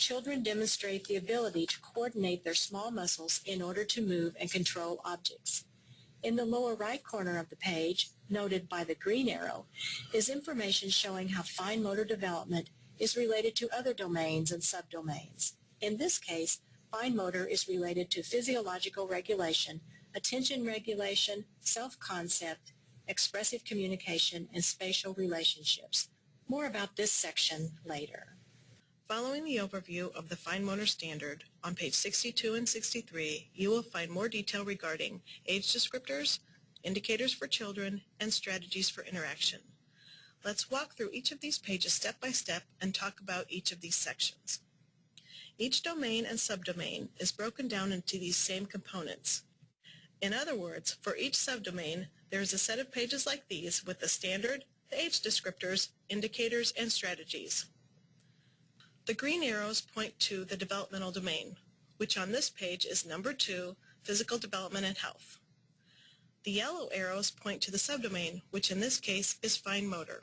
children demonstrate the ability to coordinate their small muscles in order to move and control objects. In the lower right corner of the page, noted by the green arrow, is information showing how fine motor development is related to other domains and subdomains. In this case, fine motor is related to physiological regulation, attention regulation, self-concept, expressive communication, and spatial relationships. More about this section later. Following the overview of the fine motor standard, on page 62 and 63, you will find more detail regarding age descriptors, indicators for children, and strategies for interaction. Let's walk through each of these pages step by step and talk about each of these sections. Each domain and subdomain is broken down into these same components. In other words, for each subdomain, there is a set of pages like these with the standard, the age descriptors, indicators, and strategies. The green arrows point to the developmental domain, which on this page is number 2, physical development and health. The yellow arrows point to the subdomain, which in this case is fine motor.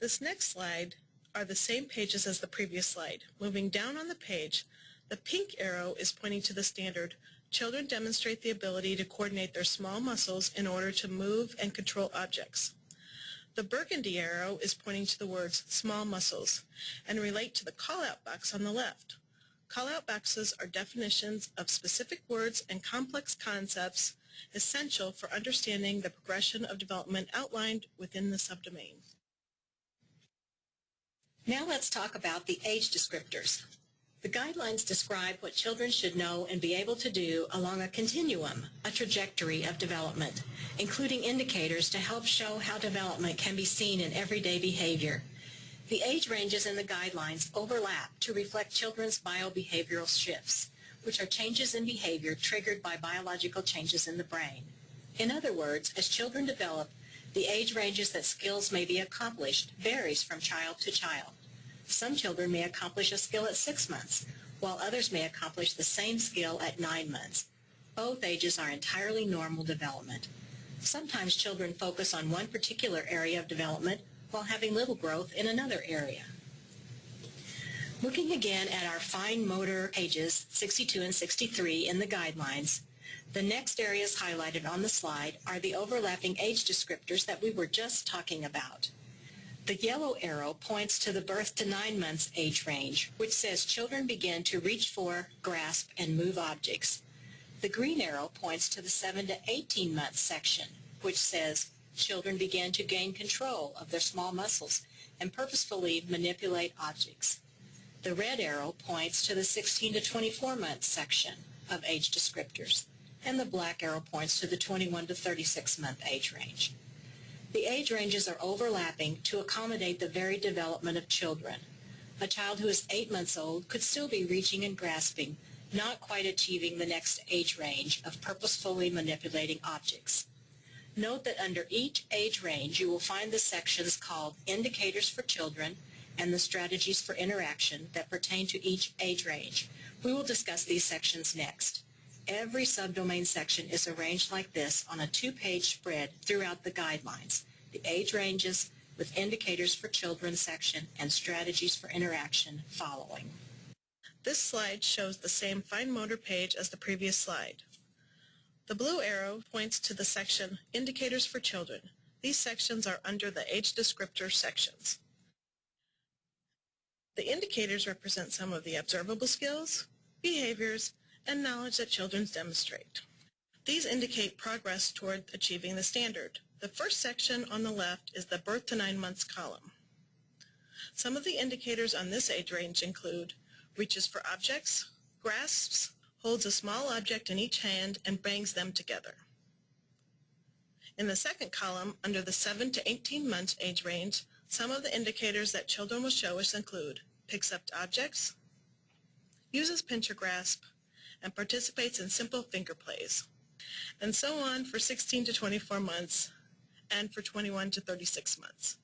This next slide are the same pages as the previous slide. Moving down on the page, the pink arrow is pointing to the standard, children demonstrate the ability to coordinate their small muscles in order to move and control objects. The burgundy arrow is pointing to the words small muscles and relate to the call-out box on the left. Call-out boxes are definitions of specific words and complex concepts essential for understanding the progression of development outlined within the subdomain. Now let's talk about the age descriptors. The guidelines describe what children should know and be able to do along a continuum, a trajectory of development, including indicators to help show how development can be seen in everyday behavior. The age ranges in the guidelines overlap to reflect children's biobehavioral shifts, which are changes in behavior triggered by biological changes in the brain. In other words, as children develop, the age ranges that skills may be accomplished varies from child to child. Some children may accomplish a skill at 6 months, while others may accomplish the same skill at 9 months. Both ages are entirely normal development. Sometimes children focus on one particular area of development while having little growth in another area. Looking again at our fine motor pages 62 and 63 in the guidelines, the next areas highlighted on the slide are the overlapping age descriptors that we were just talking about. The yellow arrow points to the birth to 9 months age range, which says children begin to reach for, grasp, and move objects. The green arrow points to the 7 to 18 months section, which says children begin to gain control of their small muscles and purposefully manipulate objects. The red arrow points to the 16 to 24 months section of age descriptors, and the black arrow points to the 21 to 36 month age range. The age ranges are overlapping to accommodate the varied development of children. A child who is 8 months old could still be reaching and grasping, not quite achieving the next age range of purposefully manipulating objects. Note that under each age range you will find the sections called Indicators for Children and the Strategies for Interaction that pertain to each age range. We will discuss these sections next. Every subdomain section is arranged like this on a 2-page spread throughout the guidelines. The age ranges with Indicators for Children section and Strategies for Interaction following. This slide shows the same fine motor page as the previous slide. The blue arrow points to the section Indicators for Children. These sections are under the age descriptor sections. The indicators represent some of the observable skills, behaviors, and knowledge that children demonstrate. These indicate progress toward achieving the standard. The first section on the left is the birth to 9 months column. Some of the indicators on this age range include reaches for objects, grasps, holds a small object in each hand, and bangs them together. In the second column, under the 7 to 18 months age range, some of the indicators that children will show us include picks up objects, uses pinch or grasp, and participates in simple finger plays, and so on for 16 to 24 months and for 21 to 36 months.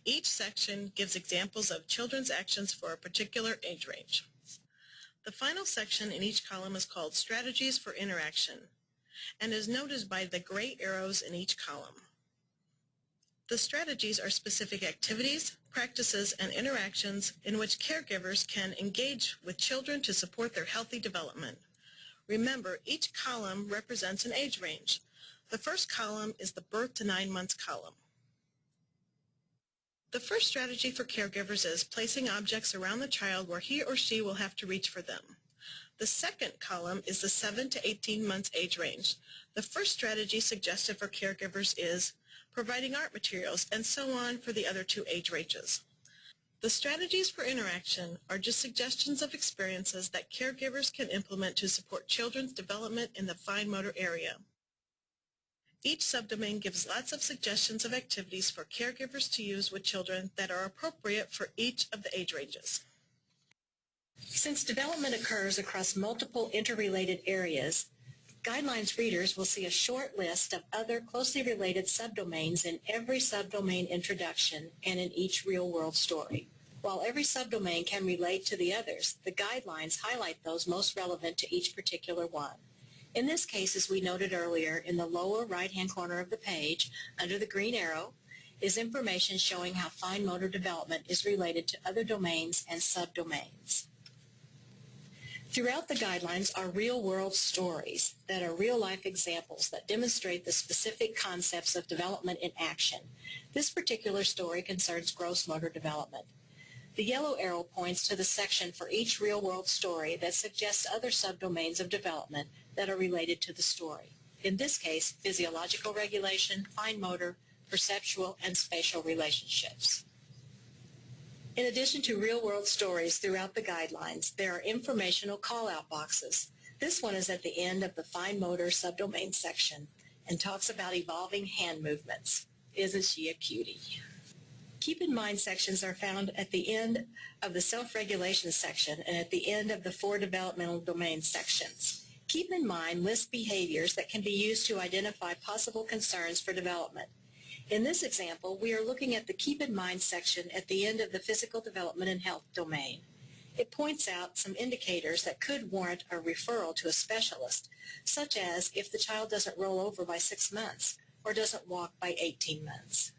Each section gives examples of children's actions for a particular age range. The final section in each column is called Strategies for Interaction and is noted by the gray arrows in each column. The strategies are specific activities, practices, and interactions in which caregivers can engage with children to support their healthy development. Remember, each column represents an age range. The first column is the birth to 9 months column. The first strategy for caregivers is placing objects around the child where he or she will have to reach for them. The second column is the 7 to 18 months age range. The first strategy suggested for caregivers is providing art materials, and so on for the other two age ranges. The strategies for interaction are just suggestions of experiences that caregivers can implement to support children's development in the fine motor area. Each subdomain gives lots of suggestions of activities for caregivers to use with children that are appropriate for each of the age ranges. Since development occurs across multiple interrelated areas, Guidelines readers will see a short list of other closely related subdomains in every subdomain introduction and in each real-world story. While every subdomain can relate to the others, the guidelines highlight those most relevant to each particular one. In this case, as we noted earlier, in the lower right-hand corner of the page, under the green arrow, is information showing how fine motor development is related to other domains and subdomains. Throughout the guidelines are real-world stories that are real-life examples that demonstrate the specific concepts of development in action. This particular story concerns gross motor development. The yellow arrow points to the section for each real-world story that suggests other subdomains of development that are related to the story. In this case, physiological regulation, fine motor, perceptual, and spatial relationships. In addition to real-world stories throughout the guidelines, there are informational call-out boxes. This one is at the end of the fine motor subdomain section and talks about evolving hand movements. Isn't she a cutie? Keep in mind sections are found at the end of the self-regulation section and at the end of the 4 developmental domains sections. Keep in mind list behaviors that can be used to identify possible concerns for development. In this example, we are looking at the Keep in Mind section at the end of the Physical Development and Health domain. It points out some indicators that could warrant a referral to a specialist, such as if the child doesn't roll over by 6 months or doesn't walk by 18 months.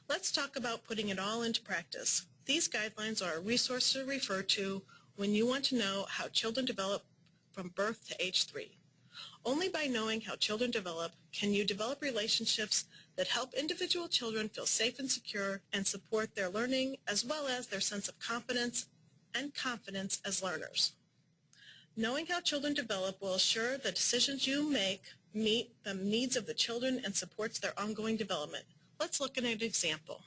Let's talk about putting it all into practice. These guidelines are a resource to refer to when you want to know how children develop from birth to age 3. Only by knowing how children develop can you develop relationships that help individual children feel safe and secure and support their learning as well as their sense of competence and confidence as learners. Knowing how children develop will assure the decisions you make meet the needs of the children and supports their ongoing development. Let's look at an example.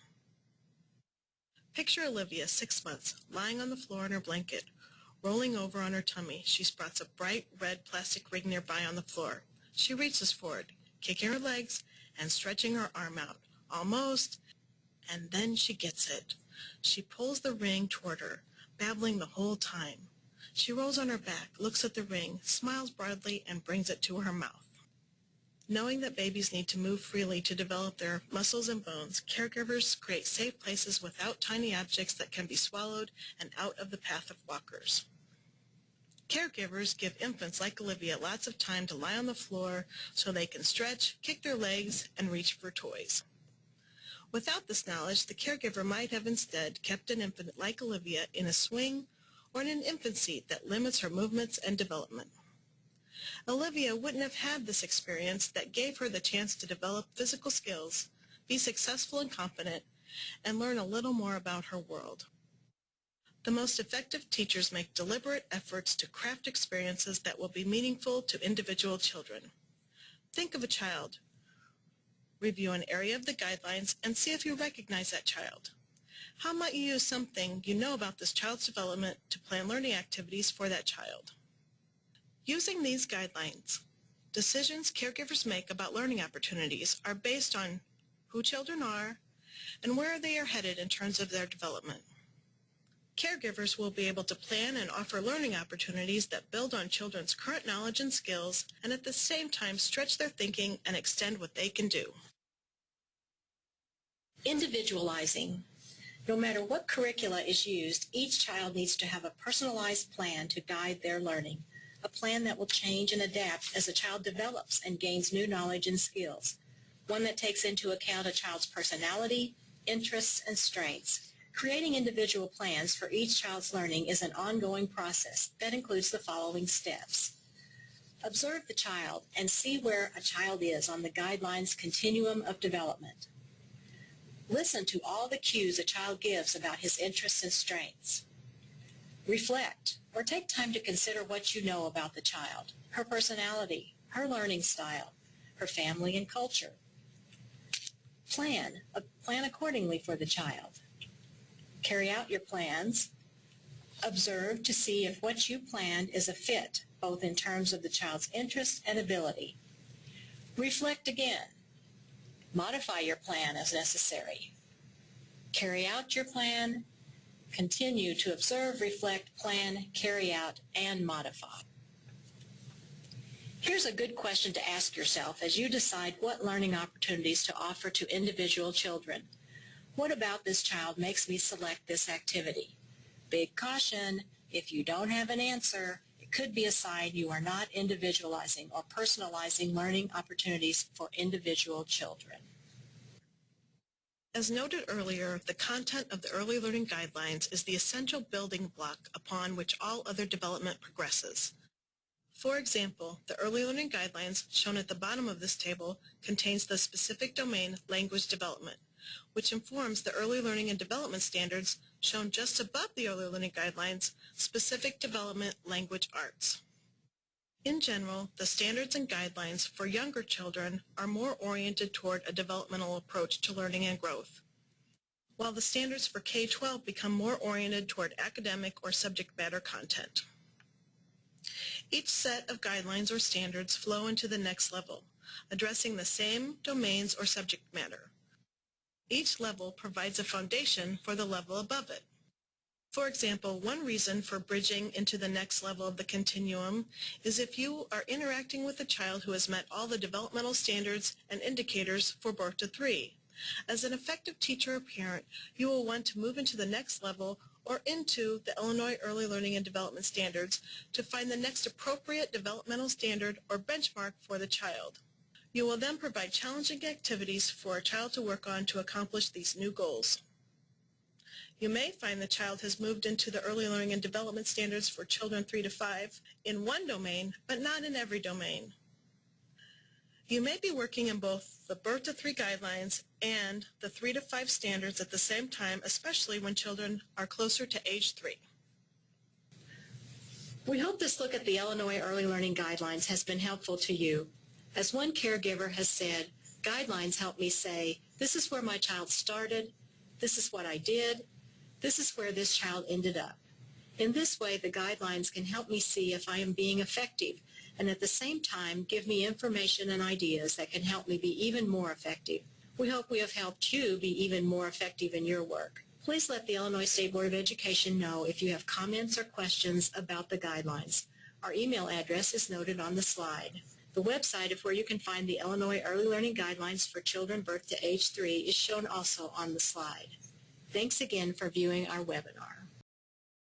Picture Olivia, 6 months, lying on the floor in her blanket. Rolling over on her tummy, she spots a bright red plastic ring nearby on the floor. She reaches for it, kicking her legs and stretching her arm out. Almost, and then she gets it. She pulls the ring toward her, babbling the whole time. She rolls on her back, looks at the ring, smiles broadly, and brings it to her mouth. Knowing that babies need to move freely to develop their muscles and bones, caregivers create safe places without tiny objects that can be swallowed and out of the path of walkers. Caregivers give infants like Olivia lots of time to lie on the floor so they can stretch, kick their legs, and reach for toys. Without this knowledge, the caregiver might have instead kept an infant like Olivia in a swing or in an infant seat that limits her movements and development. Olivia wouldn't have had this experience that gave her the chance to develop physical skills, be successful and confident, and learn a little more about her world. The most effective teachers make deliberate efforts to craft experiences that will be meaningful to individual children. Think of a child. Review an area of the guidelines and see if you recognize that child. How might you use something you know about this child's development to plan learning activities for that child? Using these guidelines, decisions caregivers make about learning opportunities are based on who children are and where they are headed in terms of their development. Caregivers will be able to plan and offer learning opportunities that build on children's current knowledge and skills and at the same time stretch their thinking and extend what they can do. Individualizing. No matter what curricula is used, each child needs to have a personalized plan to guide their learning. A plan that will change and adapt as a child develops and gains new knowledge and skills. One that takes into account a child's personality, interests, and strengths. Creating individual plans for each child's learning is an ongoing process that includes the following steps. Observe the child and see where a child is on the guidelines continuum of development. Listen to all the cues a child gives about his interests and strengths. Reflect or take time to consider what you know about the child, her personality, her learning style, her family and culture. Plan accordingly for the child. Carry out your plans. Observe to see if what you planned is a fit, both in terms of the child's interest and ability. Reflect again. Modify your plan as necessary. Carry out your plan. Continue to observe, reflect, plan, carry out, and modify. Here's a good question to ask yourself as you decide what learning opportunities to offer to individual children. What about this child makes me select this activity? Big caution, if you don't have an answer, it could be a sign you are not individualizing or personalizing learning opportunities for individual children. As noted earlier, the content of the Early Learning Guidelines is the essential building block upon which all other development progresses. For example, the Early Learning Guidelines, shown at the bottom of this table, contains the specific domain Language Development, which informs the Early Learning and Development Standards, shown just above the Early Learning Guidelines, Specific Development Language Arts. In general, the standards and guidelines for younger children are more oriented toward a developmental approach to learning and growth, while the standards for K-12 become more oriented toward academic or subject matter content. Each set of guidelines or standards flow into the next level, addressing the same domains or subject matter. Each level provides a foundation for the level above it. For example, one reason for bridging into the next level of the continuum is if you are interacting with a child who has met all the developmental standards and indicators for birth to 3. As an effective teacher or parent, you will want to move into the next level or into the Illinois Early Learning and Development Standards to find the next appropriate developmental standard or benchmark for the child. You will then provide challenging activities for a child to work on to accomplish these new goals. You may find the child has moved into the Early Learning and Development Standards for children 3 to 5 in one domain, but not in every domain. You may be working in both the Birth to 3 guidelines and the 3 to 5 standards at the same time, especially when children are closer to age 3. We hope this look at the Illinois Early Learning Guidelines has been helpful to you. As one caregiver has said, guidelines help me say, this is where my child started, this is what I did, this is where this child ended up. In this way, the guidelines can help me see if I am being effective and at the same time give me information and ideas that can help me be even more effective. We hope we have helped you be even more effective in your work. Please let the Illinois State Board of Education know if you have comments or questions about the guidelines. Our email address is noted on the slide. The website of where you can find the Illinois Early Learning Guidelines for children birth to age 3 is shown also on the slide. Thanks again for viewing our webinar.